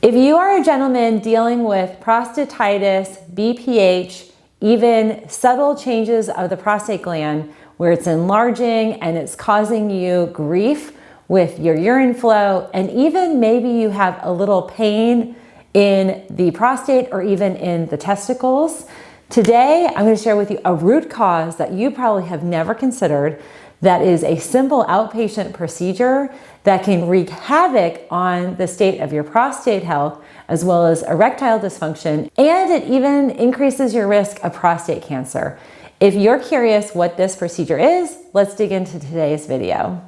If you are a gentleman dealing with prostatitis, BPH, even subtle changes of the prostate gland where it's enlarging and it's causing you grief with your urine flow, and even maybe you have a little pain in the prostate or even in the testicles, today I'm going to share with you a root cause that you probably have never considered, that is a simple outpatient procedure that can wreak havoc on the state of your prostate health as well as erectile dysfunction, and it even increases your risk of prostate cancer. If you're curious what this procedure is, let's dig into today's video.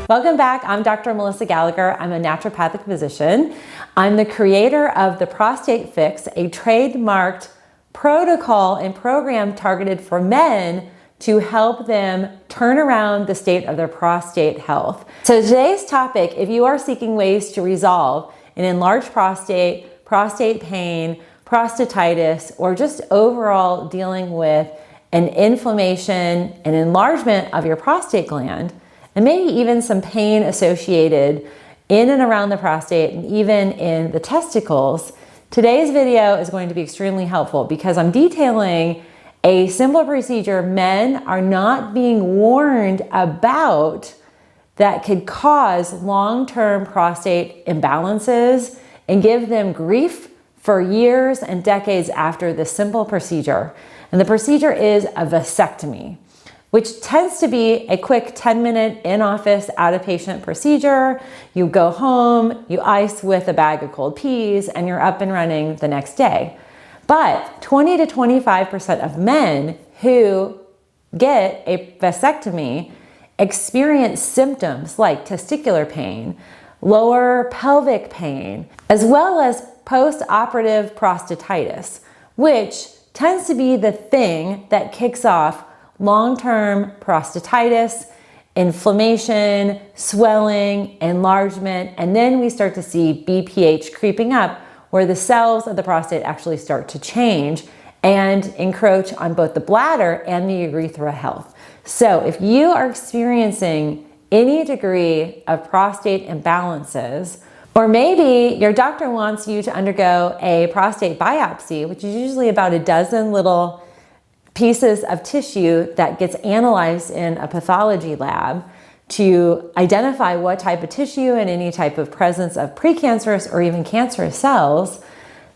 Welcome back. I'm Dr. Melissa Gallagher. I'm a naturopathic physician. I'm the creator of the Prostate Fix, a trademarked protocol and program targeted for men to help them turn around the state of their prostate health. So today's topic, if you are seeking ways to resolve an enlarged prostate, prostate pain, prostatitis, or just overall dealing with an inflammation, an enlargement of your prostate gland, and maybe even some pain associated in and around the prostate and even in the testicles, today's video is going to be extremely helpful because I'm detailing a simple procedure men are not being warned about that could cause long-term prostate imbalances and give them grief for years and decades after this simple procedure. And the procedure is a vasectomy, which tends to be a quick 10-minute in-office, out-of-patient procedure. You go home, you ice with a bag of cold peas, and you're up and running the next day. But 20 to 25% of men who get a vasectomy experience symptoms like testicular pain, lower pelvic pain, as well as post-operative prostatitis, which tends to be the thing that kicks off long-term prostatitis, inflammation, swelling, enlargement, and then we start to see BPH creeping up, where the cells of the prostate actually start to change and encroach on both the bladder and the urethra health. So if you are experiencing any degree of prostate imbalances, or maybe your doctor wants you to undergo a prostate biopsy, which is usually about a dozen little pieces of tissue that gets analyzed in a pathology lab to identify what type of tissue and any type of presence of precancerous or even cancerous cells,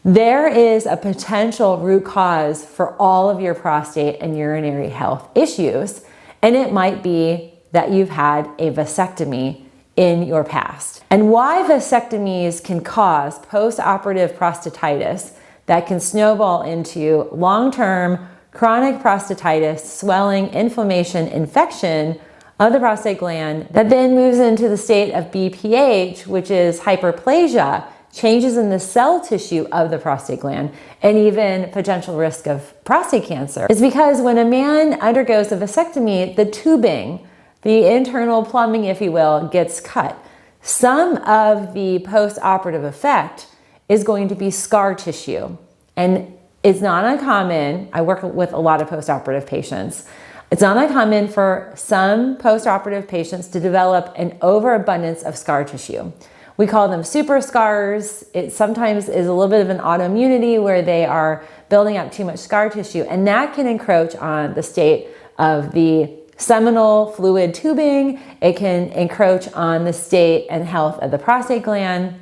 there is a potential root cause for all of your prostate and urinary health issues. And it might be that you've had a vasectomy in your past. And why vasectomies can cause post-operative prostatitis that can snowball into long-term chronic prostatitis, swelling, inflammation, infection of the prostate gland that then moves into the state of BPH, which is hyperplasia, changes in the cell tissue of the prostate gland, and even potential risk of prostate cancer, is because when a man undergoes a vasectomy, the tubing, the internal plumbing, if you will, gets cut. Some of the post-operative effect is going to be scar tissue, and it's not uncommon. I work with a lot of post-operative patients. It's not uncommon for some post-operative patients to develop an overabundance of scar tissue. We call them super scars. It sometimes is a little bit of an autoimmunity where they are building up too much scar tissue, and that can encroach on the state of the seminal fluid tubing. It can encroach on the state and health of the prostate gland.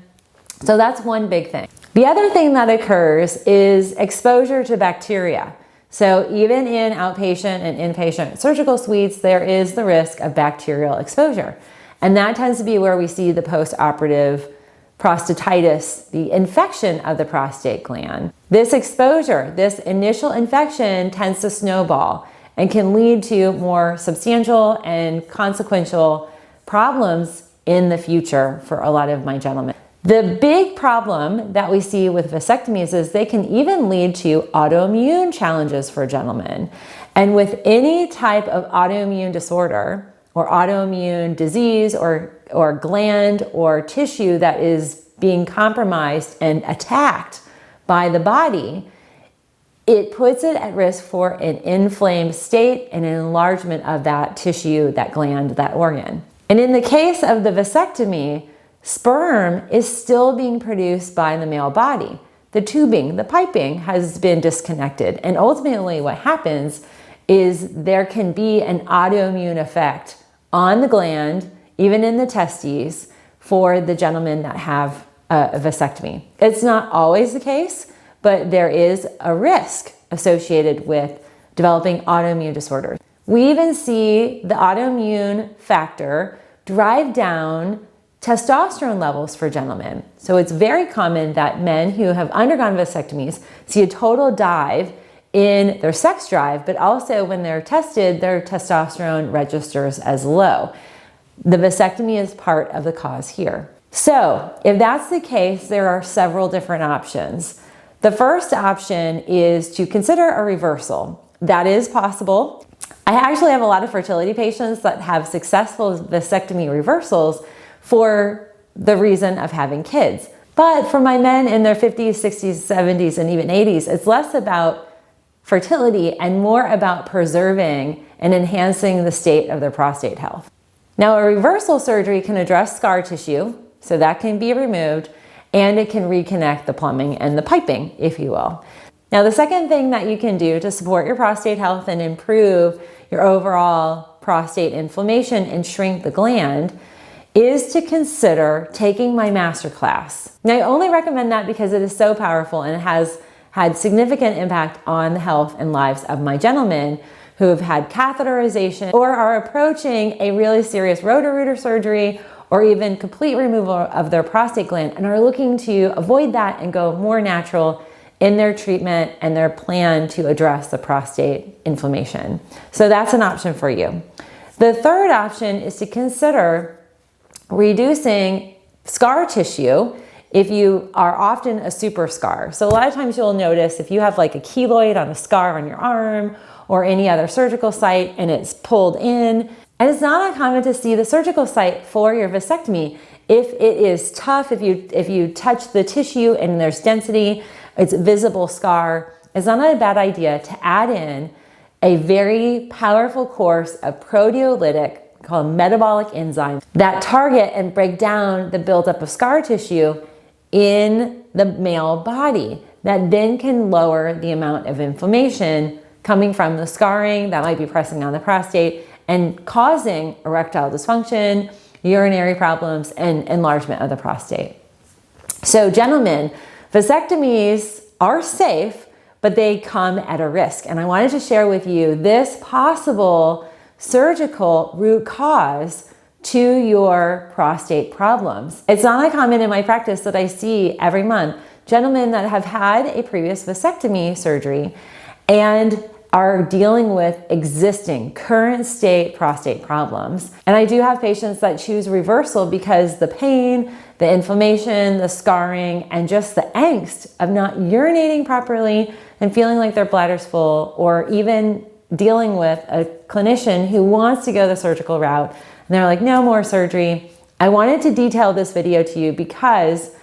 So that's one big thing. The other thing that occurs is exposure to bacteria. So even in outpatient and inpatient surgical suites, there is the risk of bacterial exposure. And that tends to be where we see the post-operative prostatitis, the infection of the prostate gland. This exposure, this initial infection tends to snowball and can lead to more substantial and consequential problems in the future for a lot of my gentlemen. The big problem that we see with vasectomies is they can even lead to autoimmune challenges for gentlemen. And with any type of autoimmune disorder or autoimmune disease or gland or tissue that is being compromised and attacked by the body, it puts it at risk for an inflamed state and an enlargement of that tissue, that gland, that organ. And in the case of the vasectomy, sperm is still being produced by the male body. The tubing, the piping has been disconnected. And ultimately what happens is there can be an autoimmune effect on the gland, even in the testes, for the gentlemen that have a vasectomy. It's not always the case, but there is a risk associated with developing autoimmune disorders. We even see the autoimmune factor drive down testosterone levels for gentlemen. So it's very common that men who have undergone vasectomies see a total dive in their sex drive, but also when they're tested, their testosterone registers as low. The vasectomy is part of the cause here. So if that's the case, there are several different options. The first option is to consider a reversal. That is possible. I actually have a lot of fertility patients that have successful vasectomy reversals for the reason of having kids. But for my men in their 50s, 60s, 70s, and even 80s, it's less about fertility and more about preserving and enhancing the state of their prostate health. Now, a reversal surgery can address scar tissue, so that can be removed, and it can reconnect the plumbing and the piping, if you will. Now, the second thing that you can do to support your prostate health and improve your overall prostate inflammation and shrink the gland is to consider taking my masterclass. Now, I only recommend that because it is so powerful and it has had significant impact on the health and lives of my gentlemen who have had catheterization or are approaching a really serious roto-rooter surgery or even complete removal of their prostate gland and are looking to avoid that and go more natural in their treatment and their plan to address the prostate inflammation. So that's an option for you. The third option is to consider reducing scar tissue if you are often a super scar. So a lot of times you'll notice if you have like a keloid on a scar on your arm or any other surgical site and it's pulled in, and it's not uncommon to see the surgical site for your vasectomy. If it is tough, if you touch the tissue and there's density, it's a visible scar, it's not a bad idea to add in a very powerful course of proteolytic called metabolic enzymes that target and break down the buildup of scar tissue in the male body that then can lower the amount of inflammation coming from the scarring that might be pressing on the prostate and causing erectile dysfunction, urinary problems, and enlargement of the prostate. So gentlemen, vasectomies are safe, but they come at a risk. And I wanted to share with you this possible surgical root cause to your prostate problems. It's not uncommon in my practice that I see every month gentlemen that have had a previous vasectomy surgery and are dealing with existing current state prostate problems. And I do have patients that choose reversal because the pain, the inflammation, the scarring, and just the angst of not urinating properly and feeling like their bladder's full, or even dealing with a clinician who wants to go the surgical route and they're like, no more surgery. I wanted to detail this video to you because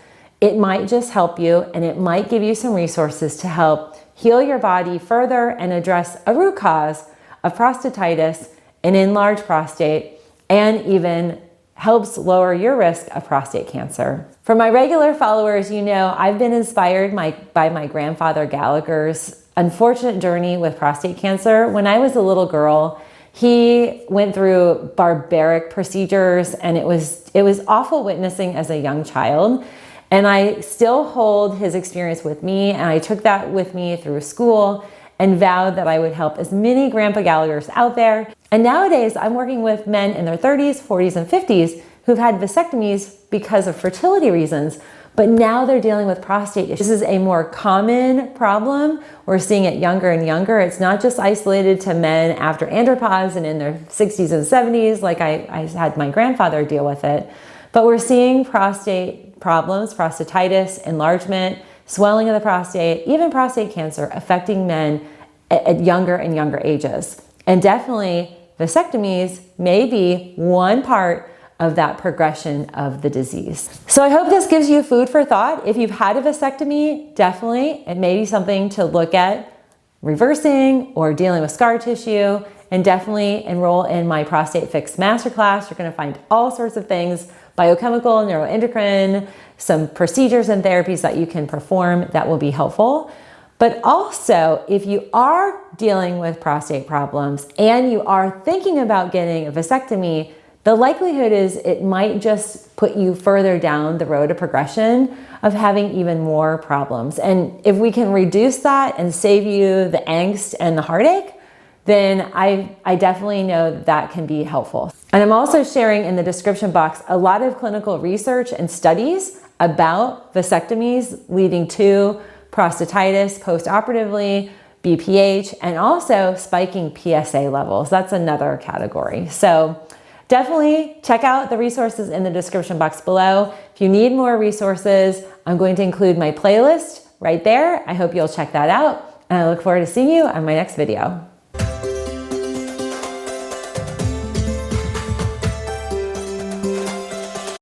it might just help you and it might give you some resources to help heal your body further and address a root cause of prostatitis, an enlarged prostate, and even helps lower your risk of prostate cancer. For my regular followers, you know I've been inspired by my grandfather Gallagher's unfortunate journey with prostate cancer. When I was a little girl, he went through barbaric procedures and it was awful witnessing as a young child. And I still hold his experience with me, and I took that with me through school and vowed that I would help as many Grandpa Gallaghers out there. And nowadays I'm working with men in their 30s, 40s, and 50s who've had vasectomies because of fertility reasons, but now they're dealing with prostate issues. This is a more common problem. We're seeing it younger and younger. It's not just isolated to men after andropause and in their 60s and 70s, like I had my grandfather deal with it, but we're seeing prostate problems, prostatitis, enlargement, swelling of the prostate, even prostate cancer affecting men at younger and younger ages. And definitely vasectomies may be one part of that progression of the disease. So I hope this gives you food for thought. If you've had a vasectomy, definitely it may be something to look at reversing or dealing with scar tissue and definitely enroll in my Prostate Fix Masterclass. You're going to find all sorts of things, biochemical, neuroendocrine, some procedures and therapies that you can perform that will be helpful. But also, if you are dealing with prostate problems and you are thinking about getting a vasectomy, the likelihood is it might just put you further down the road of progression of having even more problems. And if we can reduce that and save you the angst and the heartache, then I definitely know that can be helpful. And I'm also sharing in the description box a lot of clinical research and studies about vasectomies leading to prostatitis postoperatively, BPH, and also spiking PSA levels. That's another category. So definitely check out the resources in the description box below. If you need more resources, I'm going to include my playlist right there. I hope you'll check that out, and I look forward to seeing you on my next video.